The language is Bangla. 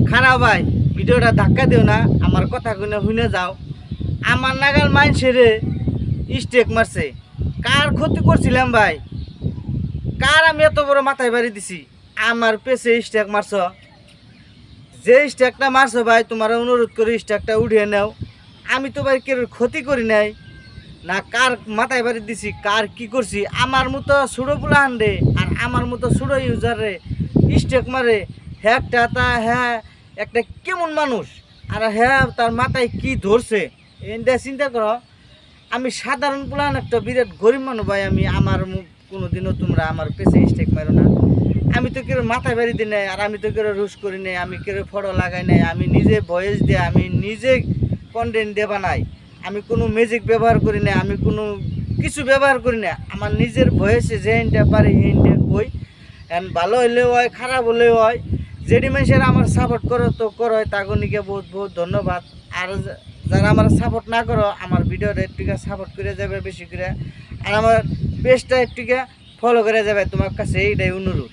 খারাপ ভাই ভিডিওটা ধাক্কা দিও না, আমার কথা শুনে যাও। আমার নাগাল মানুষেরে স্টেক মারছে, কার ক্ষতি করছিলাম ভাই? কার আমি এত বড় মাথায় বাড়ি দিছি? আমার পেছে স্টেক মারছ। যে স্টেকটা মারছো ভাই, তোমার অনুরোধ করে স্টেকটা উঠিয়ে নাও। আমি তো ভাই কেউ ক্ষতি করি নাই, না কার মাথায় বাড়ি দিছি, কার কি করছি? আমার মতো ছোটো পুলাহান রে আর আমার মতো ছোটো ইউজার রে স্টেক মারে। হ্যাঁ হ্যাঁ একটা কেমন মানুষ, আর হ্যাঁ তার মাথায় কি ধরছে এটা চিন্তা করো। আমি সাধারণ পুলাহান একটা বিরাট গরিব মানুষ ভাই। আমি আমার কোনোদিনও তোমরা আমার পেছে স্টেক মারো না। আমি তো কেউ মাথায় বাড়ি দিই নাই, আর আমি তো কেউ রুশ করি নাই, আমি কেউ ফটো লাগাই নাই। আমি নিজে ভয়েস দিয়ে, আমি নিজে কন্টেন্ট দেবা নাই। আমি কোনো ম্যাজিক ব্যবহার করি না, আমি কোনো কিছু ব্যবহার করি না। আমার নিজের ভয়েসে যে হিনটা পারি হিনটা কই। এখন ভালো হইলেও হয়, খারাপ হলেও হয়। যেটি মানুষের আমার সাপোর্ট করো তো করো, তাগনিকে বহুত বহুত ধন্যবাদ। আর যারা আমার সাপোর্ট না করো, আমার ভিডিওটা একটু সাপোর্ট করে যাবে বেশি করে, আর আমার পেজটা একটু ফলো করে যাবে। তোমার কাছে এইটাই অনুরোধ।